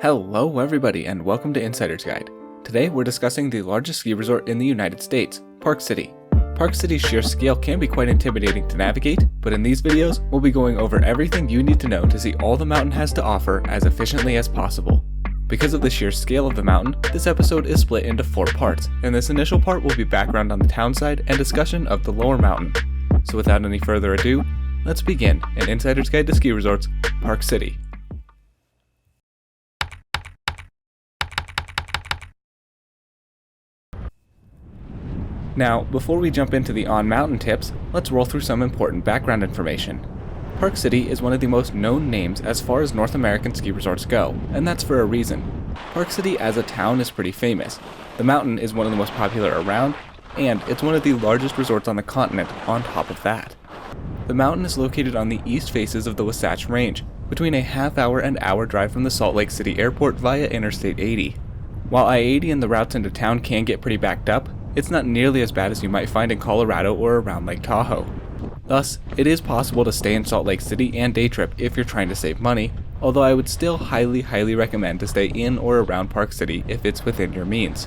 Hello everybody and welcome to Insider's Guide. Today we're discussing the largest ski resort in the United States, Park City. Park City's sheer scale can be quite intimidating to navigate, but in these videos we'll be going over everything you need to know to see all the mountain has to offer as efficiently as possible. Because of the sheer scale of the mountain, this episode is split into 4 parts, and this initial part will be background on the town side and discussion of the lower mountain. So without any further ado, let's begin an Insider's Guide to Ski Resorts, Park City. Now, before we jump into the on-mountain tips, let's roll through some important background information. Park City is one of the most known names as far as North American ski resorts go, and that's for a reason. Park City as a town is pretty famous. The mountain is one of the most popular around, and it's one of the largest resorts on the continent on top of that. The mountain is located on the east faces of the Wasatch Range, between a half-hour and hour drive from the Salt Lake City Airport via Interstate 80. While I-80 and the routes into town can get pretty backed up, it's not nearly as bad as you might find in Colorado or around Lake Tahoe. Thus, it is possible to stay in Salt Lake City and day trip if you're trying to save money, although I would still highly recommend to stay in or around Park City if it's within your means.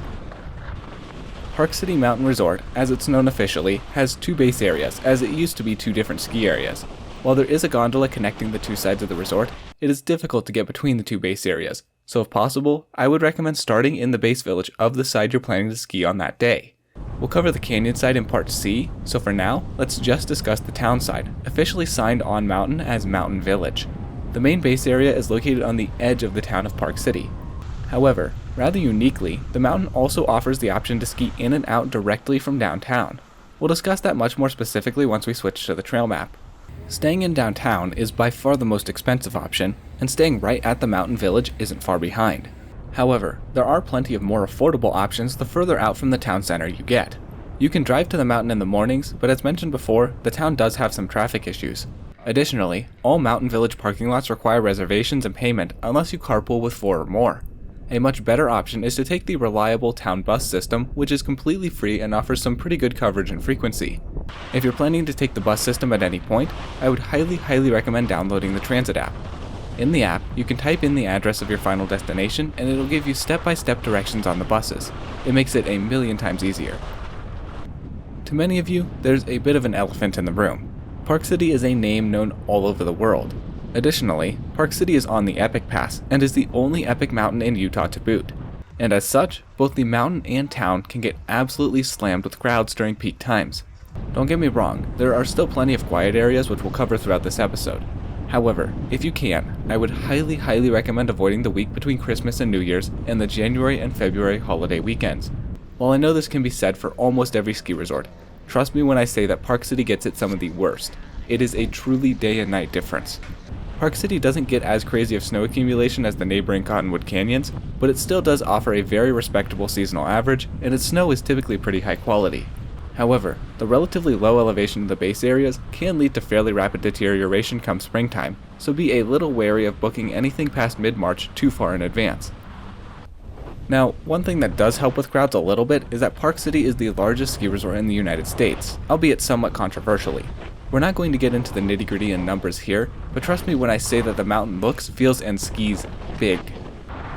Park City Mountain Resort, as it's known officially, has 2 base areas, as it used to be 2 different ski areas. While there is a gondola connecting the 2 sides of the resort, it is difficult to get between the 2 base areas, so if possible, I would recommend starting in the base village of the side you're planning to ski on that day. We'll cover the canyon side in part C, so for now, let's just discuss the town side, officially signed on mountain as Mountain Village. The main base area is located on the edge of the town of Park City. However, rather uniquely, the mountain also offers the option to ski in and out directly from downtown. We'll discuss that much more specifically once we switch to the trail map. Staying in downtown is by far the most expensive option, and staying right at the Mountain Village isn't far behind. However, there are plenty of more affordable options the further out from the town center you get. You can drive to the mountain in the mornings, but as mentioned before, the town does have some traffic issues. Additionally, all Mountain Village parking lots require reservations and payment unless you carpool with 4 or more. A much better option is to take the reliable town bus system, which is completely free and offers some pretty good coverage and frequency. If you're planning to take the bus system at any point, I would highly recommend downloading the transit app. In the app, you can type in the address of your final destination and it'll give you step-by-step directions on the buses. It makes it a million times easier. To many of you, there's a bit of an elephant in the room. Park City is a name known all over the world. Additionally, Park City is on the Epic Pass and is the only epic mountain in Utah to boot. And as such, both the mountain and town can get absolutely slammed with crowds during peak times. Don't get me wrong, there are still plenty of quiet areas which we'll cover throughout this episode. However, if you can, I would highly recommend avoiding the week between Christmas and New Year's and the January and February holiday weekends. While I know this can be said for almost every ski resort, trust me when I say that Park City gets it some of the worst. It is a truly day and night difference. Park City doesn't get as crazy of snow accumulation as the neighboring Cottonwood Canyons, but it still does offer a very respectable seasonal average, and its snow is typically pretty high quality. However, the relatively low elevation of the base areas can lead to fairly rapid deterioration come springtime, so be a little wary of booking anything past mid-March too far in advance. Now, one thing that does help with crowds a little bit is that Park City is the largest ski resort in the United States, albeit somewhat controversially. We're not going to get into the nitty-gritty and numbers here, but trust me when I say that the mountain looks, feels, and skis big.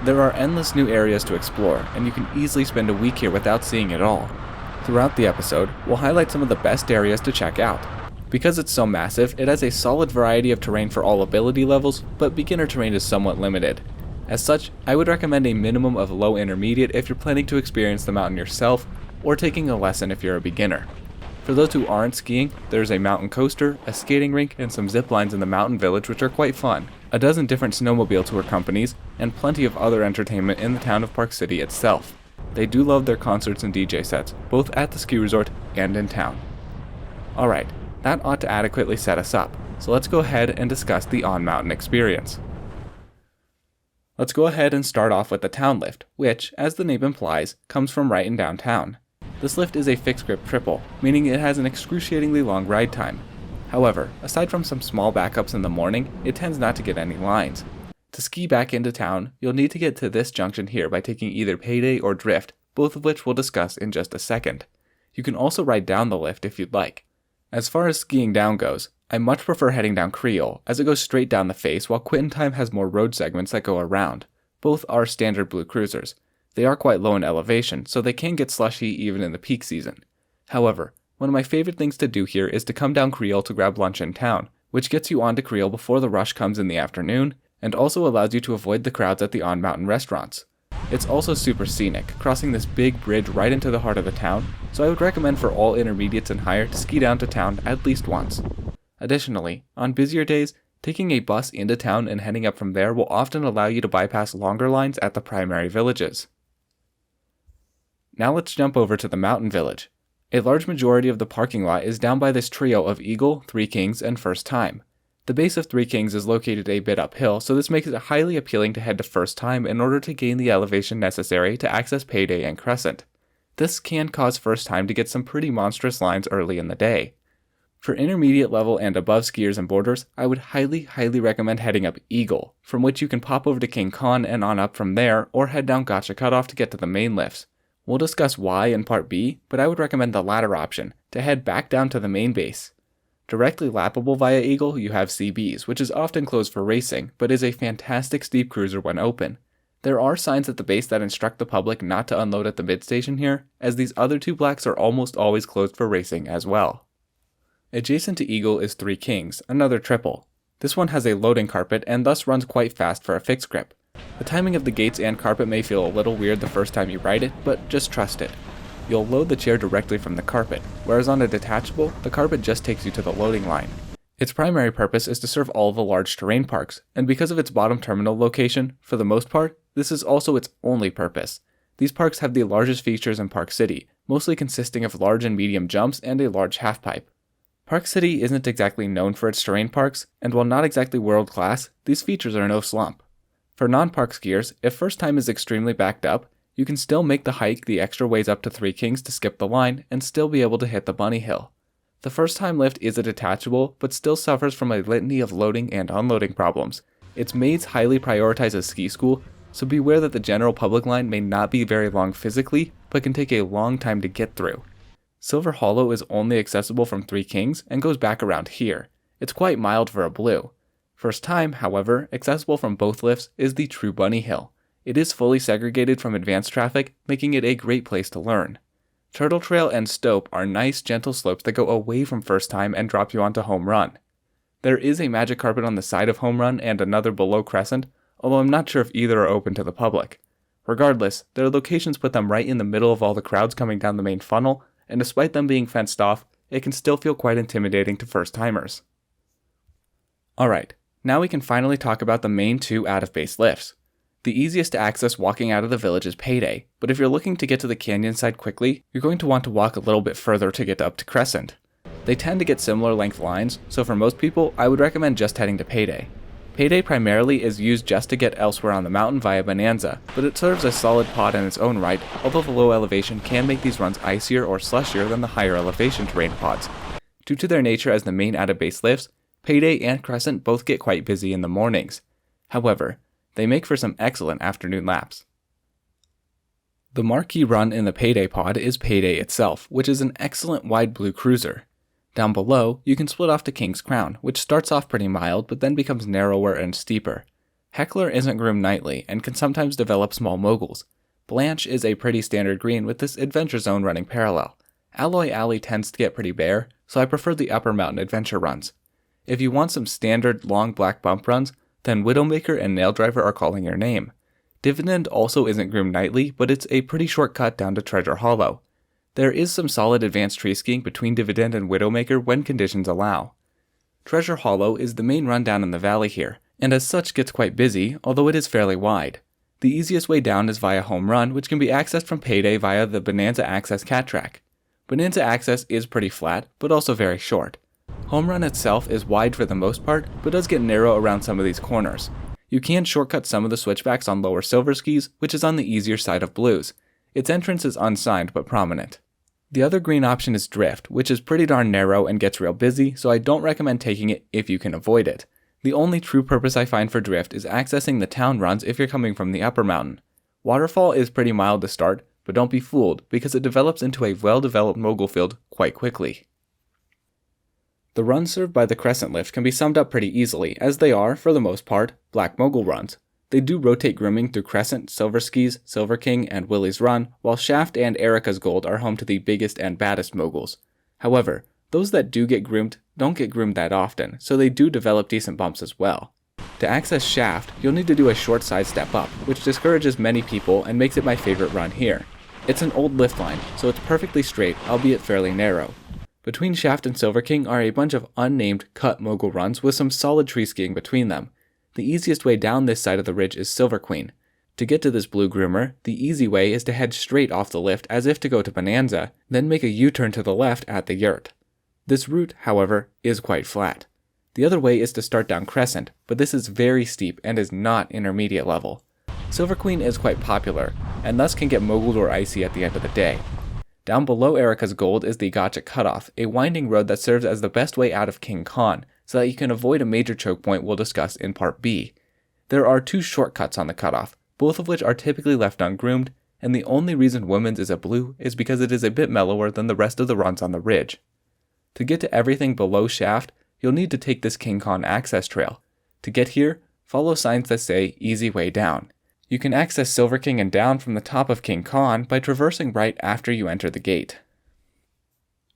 There are endless new areas to explore, and you can easily spend a week here without seeing it all. Throughout the episode, we'll highlight some of the best areas to check out. Because it's so massive, it has a solid variety of terrain for all ability levels, but beginner terrain is somewhat limited. As such, I would recommend a minimum of low intermediate if you're planning to experience the mountain yourself, or taking a lesson if you're a beginner. For those who aren't skiing, there's a mountain coaster, a skating rink, and some zip lines in the Mountain Village which are quite fun, a dozen different snowmobile tour companies, and plenty of other entertainment in the town of Park City itself. They do love their concerts and DJ sets, both at the ski resort and in town. Alright, that ought to adequately set us up, so let's go ahead and discuss the on-mountain experience. Let's go ahead and start off with the town lift, which, as the name implies, comes from right in downtown. This lift is a fixed grip triple, meaning it has an excruciatingly long ride time. However, aside from some small backups in the morning, it tends not to get any lines. To ski back into town, you'll need to get to this junction here by taking either Payday or Drift, both of which we'll discuss in just a second. You can also ride down the lift if you'd like. As far as skiing down goes, I much prefer heading down Creole, as it goes straight down the face while Quitting Time has more road segments that go around. Both are standard blue cruisers. They are quite low in elevation, so they can get slushy even in the peak season. However, one of my favorite things to do here is to come down Creel to grab lunch in town, which gets you onto Creel before the rush comes in the afternoon, and also allows you to avoid the crowds at the on-mountain restaurants. It's also super scenic, crossing this big bridge right into the heart of the town, so I would recommend for all intermediates and higher to ski down to town at least once. Additionally, on busier days, taking a bus into town and heading up from there will often allow you to bypass longer lines at the primary villages. Now let's jump over to the mountain village. A large majority of the parking lot is down by this trio of Eagle, Three Kings, and First Time. The base of Three Kings is located a bit uphill, so this makes it highly appealing to head to First Time in order to gain the elevation necessary to access Payday and Crescent. This can cause First Time to get some pretty monstrous lines early in the day. For intermediate level and above skiers and boarders, I would highly recommend heading up Eagle, from which you can pop over to King Khan and on up from there, or head down Gotcha Cutoff to get to the main lifts. We'll discuss why in part B, but I would recommend the latter option, to head back down to the main base. Directly lappable via Eagle, you have CBs, which is often closed for racing, but is a fantastic steep cruiser when open. There are signs at the base that instruct the public not to unload at the mid-station here, as these other two blacks are almost always closed for racing as well. Adjacent to Eagle is Three Kings, another triple. This one has a loading carpet and thus runs quite fast for a fixed grip. The timing of the gates and carpet may feel a little weird the first time you ride it, but just trust it. You'll load the chair directly from the carpet, whereas on a detachable, the carpet just takes you to the loading line. Its primary purpose is to serve all the large terrain parks, and because of its bottom terminal location, for the most part, this is also its only purpose. These parks have the largest features in Park City, mostly consisting of large and medium jumps and a large halfpipe. Park City isn't exactly known for its terrain parks, and while not exactly world-class, these features are no slump. For non-park skiers, if First Time is extremely backed up, you can still make the hike the extra ways up to Three Kings to skip the line and still be able to hit the bunny hill. The First Time lift is a detachable, but still suffers from a litany of loading and unloading problems. Its maids highly prioritize a ski school, so beware that the general public line may not be very long physically, but can take a long time to get through. Silver Hollow is only accessible from Three Kings and goes back around here. It's quite mild for a blue. First Time, however, accessible from both lifts is the true bunny hill. It is fully segregated from advanced traffic, making it a great place to learn. Turtle Trail and Stope are nice, gentle slopes that go away from First Time and drop you onto Home Run. There is a magic carpet on the side of Home Run and another below Crescent, although I'm not sure if either are open to the public. Regardless, their locations put them right in the middle of all the crowds coming down the main funnel, and despite them being fenced off, it can still feel quite intimidating to first-timers. Alright, now we can finally talk about the main two out-of-base lifts. The easiest to access walking out of the village is Payday, but if you're looking to get to the canyon side quickly, you're going to want to walk a little bit further to get up to Crescent. They tend to get similar length lines, so for most people, I would recommend just heading to Payday. Payday primarily is used just to get elsewhere on the mountain via Bonanza, but it serves a solid pod in its own right, although the low elevation can make these runs icier or slushier than the higher elevation terrain pods. Due to their nature as the main out-of-base lifts, Payday and Crescent both get quite busy in the mornings. However, they make for some excellent afternoon laps. The marquee run in the Payday pod is Payday itself, which is an excellent wide blue cruiser. Down below, you can split off to King's Crown, which starts off pretty mild but then becomes narrower and steeper. Heckler isn't groomed nightly and can sometimes develop small moguls. Blanche is a pretty standard green with this adventure zone running parallel. Alloy Alley tends to get pretty bare, so I prefer the upper mountain adventure runs. If you want some standard long black bump runs, then Widowmaker and Nail Driver are calling your name. Dividend also isn't groomed nightly, but it's a pretty short cut down to Treasure Hollow. There is some solid advanced tree skiing between Dividend and Widowmaker when conditions allow. Treasure Hollow is the main run down in the valley here, and as such gets quite busy, although it is fairly wide. The easiest way down is via Home Run, which can be accessed from Payday via the Bonanza Access cat track. Bonanza Access is pretty flat, but also very short. Home Run itself is wide for the most part, but does get narrow around some of these corners. You can shortcut some of the switchbacks on lower silver skis, which is on the easier side of blues. Its entrance is unsigned but prominent. The other green option is Drift, which is pretty darn narrow and gets real busy, so I don't recommend taking it if you can avoid it. The only true purpose I find for Drift is accessing the town runs if you're coming from the upper mountain. Waterfall is pretty mild to start, but don't be fooled because it develops into a well-developed mogul field quite quickly. The runs served by the Crescent lift can be summed up pretty easily, as they are, for the most part, black mogul runs. They do rotate grooming through Crescent, Silver Skis, Silver King, and Willie's Run, while Shaft and Erica's Gold are home to the biggest and baddest moguls. However, those that do get groomed don't get groomed that often, so they do develop decent bumps as well. To access Shaft, you'll need to do a short side step up, which discourages many people and makes it my favorite run here. It's an old lift line, so it's perfectly straight, albeit fairly narrow. Between Shaft and Silver King are a bunch of unnamed cut mogul runs with some solid tree skiing between them. The easiest way down this side of the ridge is Silver Queen. To get to this blue groomer, the easy way is to head straight off the lift as if to go to Bonanza, then make a U-turn to the left at the yurt. This route, however, is quite flat. The other way is to start down Crescent, but this is very steep and is not intermediate level. Silver Queen is quite popular, and thus can get mogulled or icy at the end of the day. Down below Erica's Gold is the Gotcha Cutoff, a winding road that serves as the best way out of King Khan, so that you can avoid a major choke point we'll discuss in Part B. There are 2 shortcuts on the cutoff, both of which are typically left ungroomed, and the only reason Women's is a blue is because it is a bit mellower than the rest of the runs on the ridge. To get to everything below Shaft, you'll need to take this King Khan access trail. To get here, follow signs that say Easy Way Down. You can access Silver King and down from the top of King Khan by traversing right after you enter the gate.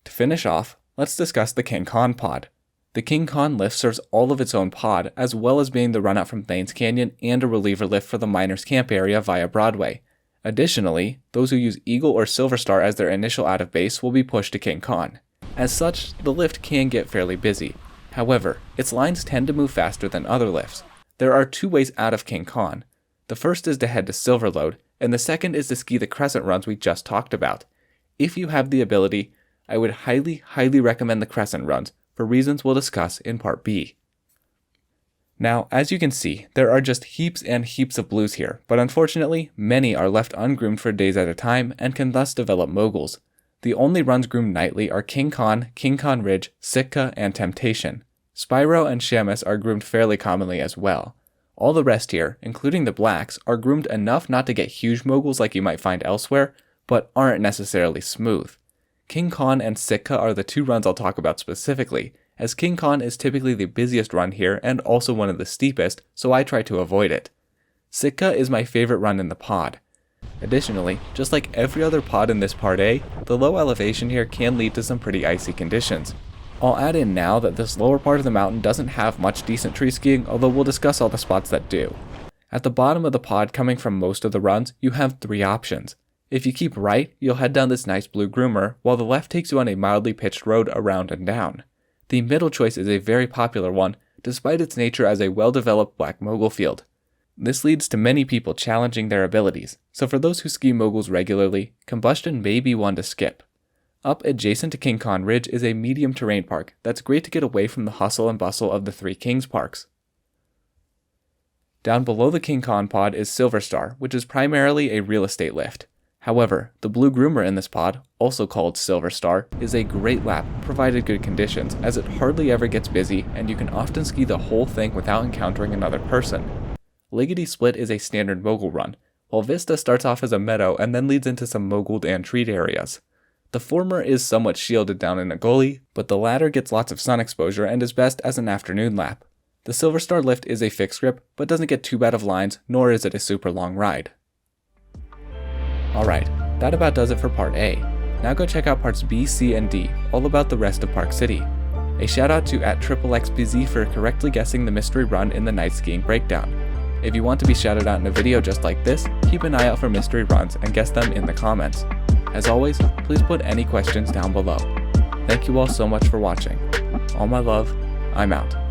To finish off, let's discuss the King Khan pod. The King Khan lift serves all of its own pod, as well as being the run out from Thanes Canyon and a reliever lift for the Miners Camp area via Broadway. Additionally, those who use Eagle or Silver Star as their initial out of base will be pushed to King Khan. As such, the lift can get fairly busy. However, its lines tend to move faster than other lifts. There are 2 ways out of King Khan. The first is to head to Silverlode, and the second is to ski the Crescent runs we just talked about. If you have the ability, I would highly recommend the Crescent runs, for reasons we'll discuss in Part B. Now, as you can see, there are just heaps and heaps of blues here, but unfortunately, many are left ungroomed for days at a time and can thus develop moguls. The only runs groomed nightly are King Khan Ridge, Sitka, and Temptation. Spyro and Shamus are groomed fairly commonly as well. All the rest here, including the blacks, are groomed enough not to get huge moguls like you might find elsewhere, but aren't necessarily smooth. King Khan and Sitka are the 2 runs I'll talk about specifically, as King Khan is typically the busiest run here and also one of the steepest, so I try to avoid it. Sitka is my favorite run in the pod. Additionally, just like every other pod in this Part A, the low elevation here can lead to some pretty icy conditions. I'll add in now that this lower part of the mountain doesn't have much decent tree skiing, although we'll discuss all the spots that do. At the bottom of the pod coming from most of the runs, you have 3 options. If you keep right, you'll head down this nice blue groomer, while the left takes you on a mildly pitched road around and down. The middle choice is a very popular one, despite its nature as a well-developed black mogul field. This leads to many people challenging their abilities, so for those who ski moguls regularly, Combustion may be one to skip. Up adjacent to King Khan Ridge is a medium terrain park that's great to get away from the hustle and bustle of the 3 Kings parks. Down below the King Khan pod is Silver Star, which is primarily a real estate lift. However, the blue groomer in this pod, also called Silver Star, is a great lap provided good conditions, as it hardly ever gets busy and you can often ski the whole thing without encountering another person. Liggity Split is a standard mogul run, while Vista starts off as a meadow and then leads into some moguled and treed areas. The former is somewhat shielded down in a gully, but the latter gets lots of sun exposure and is best as an afternoon lap. The Silver Star lift is a fixed grip, but doesn't get too bad of lines, nor is it a super long ride. Alright, that about does it for Part A. Now go check out Parts B, C, and D, all about the rest of Park City. A shout out to @XXXBZ for correctly guessing the mystery run in the night skiing breakdown. If you want to be shouted out in a video just like this, keep an eye out for mystery runs and guess them in the comments. As always, please put any questions down below. Thank you all so much for watching. All my love, I'm out.